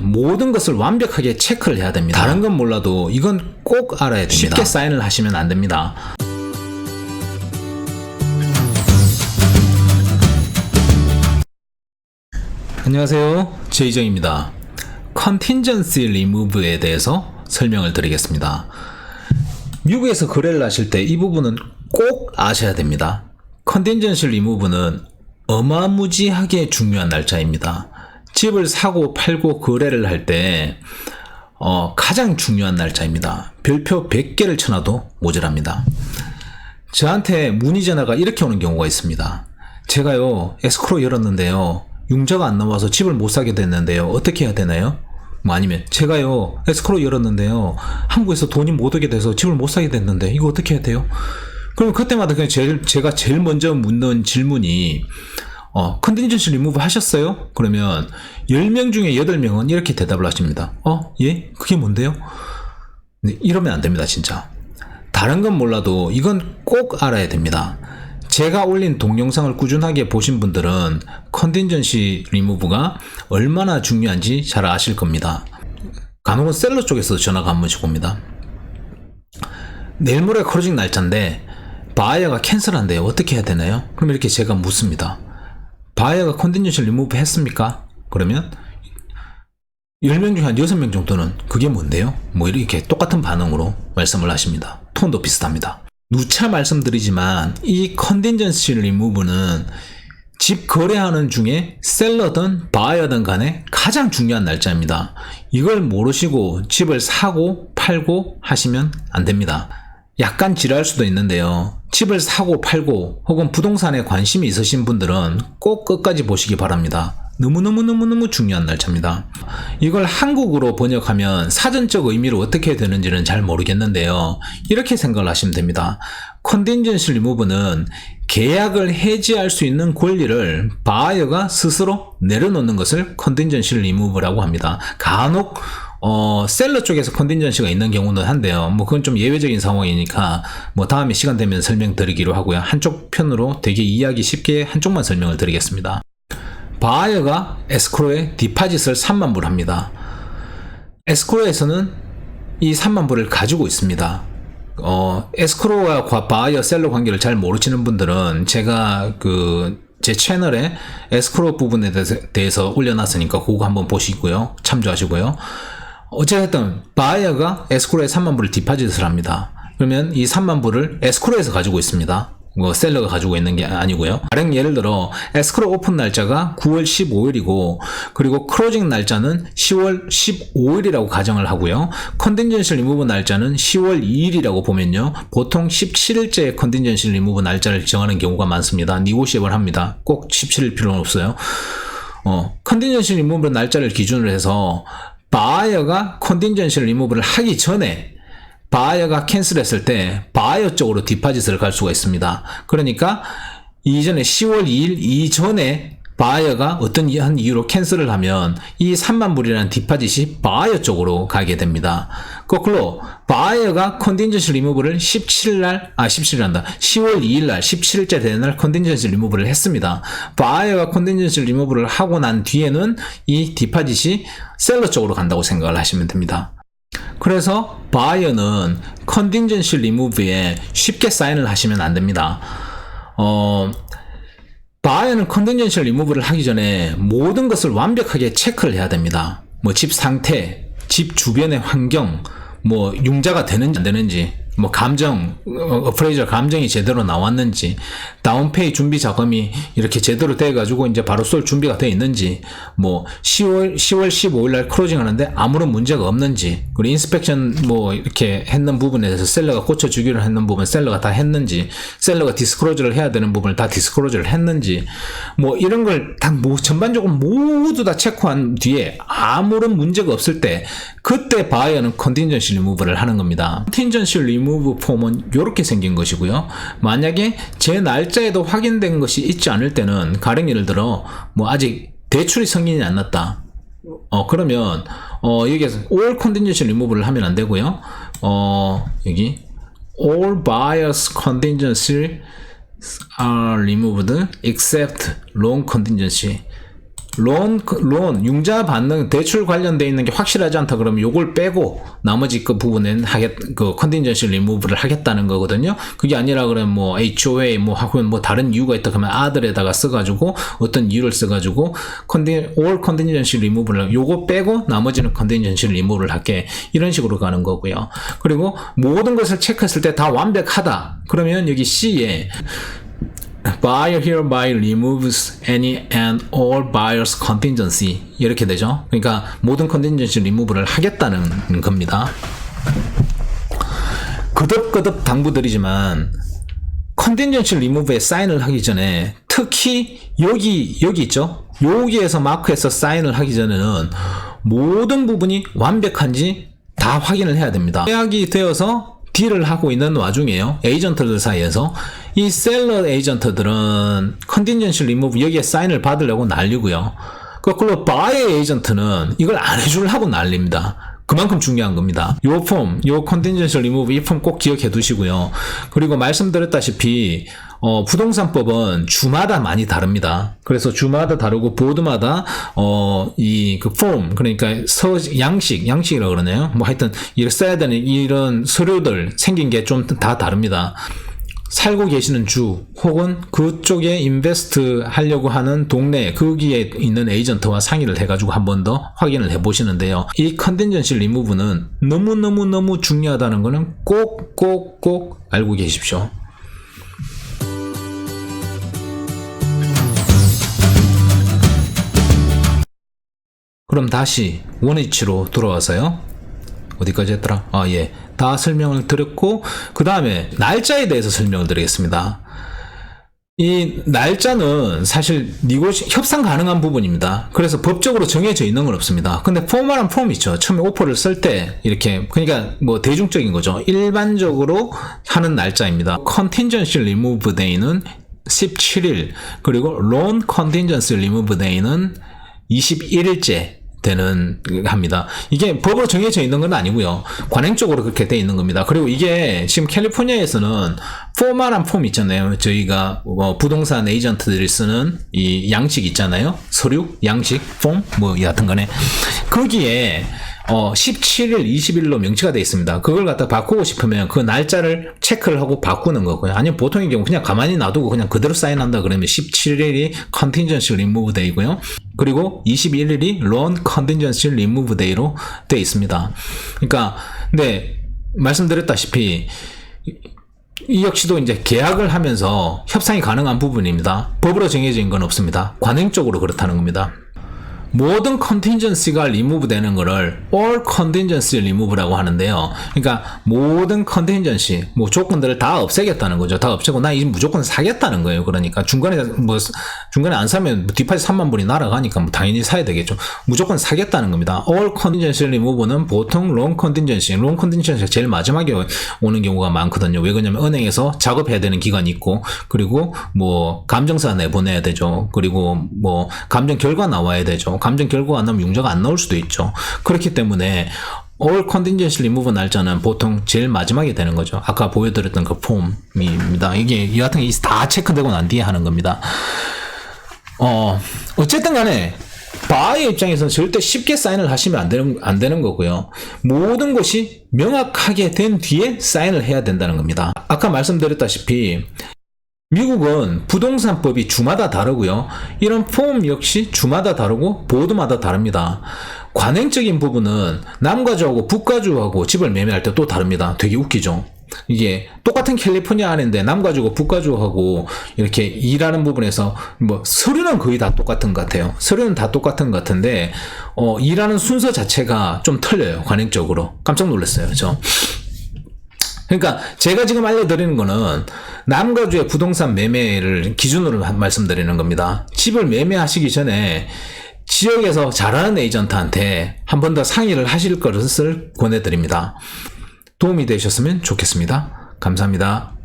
모든 것을 완벽하게 체크를 해야 됩니다. 다른 건 몰라도 이건 꼭 알아야 됩니다. 쉽게 사인을 하시면 안 됩니다. 안녕하세요, 제이정입니다. Contingency Remove에 대해서 설명을 드리겠습니다. 미국에서 거래를 하실 때 이 부분은 꼭 아셔야 됩니다. Contingency Remove는 어마무지하게 중요한 날짜입니다. 집을 사고 팔고 거래를 할 때 가장 중요한 날짜입니다. 별표 100개를 쳐놔도 모자랍니다. 저한테 문의 전화가 이렇게 오는 경우가 있습니다. 제가요 에스크로 열었는데요 융자가 안 나와서 집을 못 사게 됐는데요 어떻게 해야 되나요? 뭐 아니면 제가요 에스크로 열었는데요 한국에서 돈이 못 오게 돼서 집을 못 사게 됐는데 이거 어떻게 해야 돼요? 그럼 그때마다 그냥 제가 제일 먼저 묻는 질문이 컨틴전시 리무브 하셨어요? 그러면 10명 중에 8명은 이렇게 대답을 하십니다. 예? 그게 뭔데요? 네, 이러면 안 됩니다, 진짜. 다른 건 몰라도 이건 꼭 알아야 됩니다. 제가 올린 동영상을 꾸준하게 보신 분들은 컨틴전시 리무브가 얼마나 중요한지 잘 아실 겁니다. 간혹은 셀러 쪽에서 전화가 한 번씩 옵니다. 내일 모레 클로징 날짜인데 바이어가 캔슬한대요. 어떻게 해야 되나요? 그럼 이렇게 제가 묻습니다. 바이어가 컨틴전시 리무브 했습니까? 그러면 10명 중에 한 6명 정도는 그게 뭔데요? 뭐 이렇게 똑같은 반응으로 말씀을 하십니다. 톤도 비슷합니다. 누차 말씀드리지만 이 컨틴전시 리무브는 집 거래하는 중에 셀러든 바이어든 간에 가장 중요한 날짜입니다. 이걸 모르시고 집을 사고 팔고 하시면 안 됩니다. 약간 지루할 수도 있는데요. 집을 사고 팔고 혹은 부동산에 관심이 있으신 분들은 꼭 끝까지 보시기 바랍니다. 너무너무 중요한 날짜입니다. 이걸 한국어로 번역하면 사전적 의미로 어떻게 되는지는 잘 모르겠는데요. 이렇게 생각을 하시면 됩니다. 컨틴전시 리무브는 계약을 해지할 수 있는 권리를 바이어가 스스로 내려놓는 것을 컨틴전시 리무브라고 합니다. 간혹 셀러 쪽에서 컨틴전시가 있는 경우는 한데요. 뭐 그건 좀 예외적인 상황이니까 뭐 다음에 시간 되면 설명드리기로 하고요. 한쪽 편으로 되게 이해하기 쉽게 한쪽만 설명을 드리겠습니다. 바이어가 에스크로에 디파짓을 3만 불 합니다. 에스크로에서는 이 3만 불을 가지고 있습니다. 에스크로와 바이어 셀러 관계를 잘 모르시는 분들은 제가 제 채널에 에스크로 부분에 대해서 올려놨으니까 그거 한번 보시고요. 참조하시고요. 어쨌든 바이어가 에스크로에 3만 불을 디파짓을 합니다. 그러면 이 3만 불을 에스크로에서 가지고 있습니다. 셀러가 가지고 있는 게 아니고요. 가령 예를 들어 에스크로 오픈 날짜가 9월 15일이고 그리고 클로징 날짜는 10월 15일이라고 가정을 하고요. 컨틴전시 리무브 날짜는 10월 2일이라고 보면요. 보통 17일째 컨틴전시 리무브 날짜를 정하는 경우가 많습니다. 니고시에이블 합니다. 꼭 17일 필요는 없어요. 컨틴전시 리무브 날짜를 기준으로 해서 바이어가 컨틴전시 리무브를 하기 전에 바이어가 캔슬했을 때 바이어 쪽으로 디파짓을 갈 수가 있습니다. 그러니까 이전에 10월 2일 이전에 바이어가 어떤 한 이유로 캔슬을 하면 이 3만 불이라는 디파짓이 바이어 쪽으로 가게 됩니다. 거꾸로 바이어가 컨틴전시 리무브를 10월 2일 날 17일째 되는 날 컨틴전시 리무브를 했습니다. 바이어가 컨틴전시 리무브를 하고 난 뒤에는 이 디파짓이 셀러 쪽으로 간다고 생각을 하시면 됩니다. 그래서 바이어는 컨틴전시 리무브에 쉽게 사인을 하시면 안 됩니다. 바이어는 컨틴전시 리무브를 하기 전에 모든 것을 완벽하게 체크를 해야 됩니다. 뭐 집 상태, 집 주변의 환경, 뭐 융자가 되는지 안 되는지, 뭐 어프레이저 감정이 제대로 나왔는지, 다운페이 준비 자금이 이렇게 제대로 돼가지고 이제 바로 쏠 준비가 돼 있는지, 뭐 10월 15일 날 클로징 하는데 아무런 문제가 없는지, 그리고 인스펙션 뭐 이렇게 했는 부분에 대해서 셀러가 고쳐주기로 했는 부분 셀러가 다 했는지, 셀러가 디스크로즈를 해야 되는 부분을 다 디스크로즈를 했는지, 뭐 이런 걸 다 전반적으로 모두 다 체크한 뒤에 아무런 문제가 없을 때 그때 바이어는 컨틴전시 리무브를 하는 겁니다. 컨틴전시 리무브 폼은 이렇게 생긴 것이고요. 만약에 제 날짜에도 확인된 것이 있지 않을 때는 가령 예를 들어 뭐 아직 대출이 승인이 안 났다. 그러면 여기에서 all contingency remove를 하면 안 되고요. 여기 all buyers contingency are removed except loan contingency. 론, 융자 받는 대출 관련돼 있는 게 확실하지 않다 그러면 요걸 빼고 나머지 그 부분은 컨틴전시 리무브를 하겠다는 거거든요. 그게 아니라 그러면 뭐 HOA 뭐 하고 뭐 다른 이유가 있다 그러면 other에다가 써가지고 어떤 이유를 써가지고 all contingency remove를 요거 빼고 나머지는 contingency remove를 할게 이런 식으로 가는 거고요. 그리고 모든 것을 체크했을 때 다 완벽하다 그러면 여기 C에 Buyer hereby removes any and all buyer's contingency 이렇게 되죠. 그러니까 모든 contingency remove를 하겠다는 겁니다. 거듭거듭 당부드리지만 contingency remove에 사인을 하기 전에 특히 여기 있죠. 여기에서 마크해서 사인을 하기 전에는 모든 부분이 완벽한지 다 확인을 해야 됩니다. 계약이 되어서 딜을 하고 있는 와중에요. 에이전트들 사이에서 이 셀러 에이전트들은 컨틴전시 리무브 여기에 사인을 받으려고 난리고요. 거꾸로 바이어 에이전트는 이걸 안 해주려고 난립니다. 그만큼 중요한 겁니다. 요 폼, 요 컨틴전시 리무브 이 폼 꼭 기억해 두시고요. 그리고 말씀드렸다시피 부동산법은 주마다 많이 다릅니다. 그래서 주마다 다르고 보드마다 이 그 폼 그러니까 양식이라고 그러네요. 뭐 하여튼 이렇게 써야 되는 이런 서류들 생긴 게 좀 다 다릅니다. 살고 계시는 주 혹은 그쪽에 인베스트 하려고 하는 동네 거기에 있는 에이전트와 상의를 해가지고 한 번 더 확인을 해보시는데요. 이 컨텐전시 리무브는 너무너무 중요하다는 거는 꼭 알고 계십시오. 그럼 다시 원위치로 돌아와서요. 어디까지 했더라? 예. 다 설명을 드렸고 그 다음에 날짜에 대해서 설명을 드리겠습니다. 이 날짜는 사실 협상 가능한 부분입니다. 그래서 법적으로 정해져 있는 건 없습니다. 근데 포멀한 폼 있죠. 처음에 오퍼를 쓸 때 이렇게 그러니까 뭐 대중적인 거죠. 일반적으로 하는 날짜입니다. Contingency Remove Day는 17일 그리고 Loan Contingency Remove Day는 21일째 합니다. 이게 법으로 정해져 있는 건 아니고요. 관행적으로 그렇게 돼 있는 겁니다. 그리고 이게 지금 캘리포니아에서는 포멀한 폼 있잖아요. 저희가 부동산 에이전트들이 쓰는 이 양식 있잖아요. 서류, 양식, 폼, 뭐 여하튼 간에 거기에 17일, 20일로 명시가 되어 있습니다. 그걸 갖다 바꾸고 싶으면 그 날짜를 체크를 하고 바꾸는 거고요. 아니면 보통의 경우 그냥 가만히 놔두고 그냥 그대로 사인한다 그러면 17일이 Contingency Remove Day고요. 그리고 21일이 Loan Contingency Remove Day로 되어 있습니다. 그러니까 네, 말씀드렸다시피 이 역시도 이제 계약을 하면서 협상이 가능한 부분입니다. 법으로 정해진 건 없습니다. 관행적으로 그렇다는 겁니다. 모든 컨틴전시가 리무브 되는 거를 all contingency remove라고 하는데요. 그러니까 모든 컨틴전시 뭐 조건들을 다 없애겠다는 거죠. 다 없애고 나 이제 무조건 사겠다는 거예요. 그러니까 중간에 안 사면 뒷파지 3만 불이 날아가니까 뭐 당연히 사야 되겠죠. 무조건 사겠다는 겁니다. all contingency remove는 보통 long contingency가 제일 마지막에 오는 경우가 많거든요. 왜 그러냐면 은행에서 작업해야 되는 기간이 있고 그리고 뭐 감정사 내보내야 되죠. 그리고 뭐 감정 결과 나와야 되죠. 감정 결과가 안 나오면 융자가 안 나올 수도 있죠. 그렇기 때문에 all contingency remove 날짜는 보통 제일 마지막에 되는 거죠. 아까 보여드렸던 그 폼입니다. 이게 여하튼 다 체크되고 난 뒤에 하는 겁니다. 어쨌든 간에 바이어 입장에서는 절대 쉽게 사인을 하시면 안 되는 거고요. 모든 것이 명확하게 된 뒤에 사인을 해야 된다는 겁니다. 아까 말씀드렸다시피 미국은 부동산법이 주마다 다르고요. 이런 폼 역시 주마다 다르고 보드마다 다릅니다. 관행적인 부분은 남가주하고 북가주하고 집을 매매할 때 또 다릅니다. 되게 웃기죠. 이게 똑같은 캘리포니아 안인데 남가주하고 북가주하고 이렇게 일하는 부분에서 뭐 서류는 거의 다 똑같은 것 같아요. 서류는 다 똑같은 것 같은데 일하는 순서 자체가 좀 틀려요. 관행적으로. 깜짝 놀랐어요. 그러니까 제가 지금 알려드리는 거는 남가주의 부동산 매매를 기준으로 말씀드리는 겁니다. 집을 매매하시기 전에 지역에서 잘하는 에이전트한테 한 번 더 상의를 하실 것을 권해드립니다. 도움이 되셨으면 좋겠습니다. 감사합니다.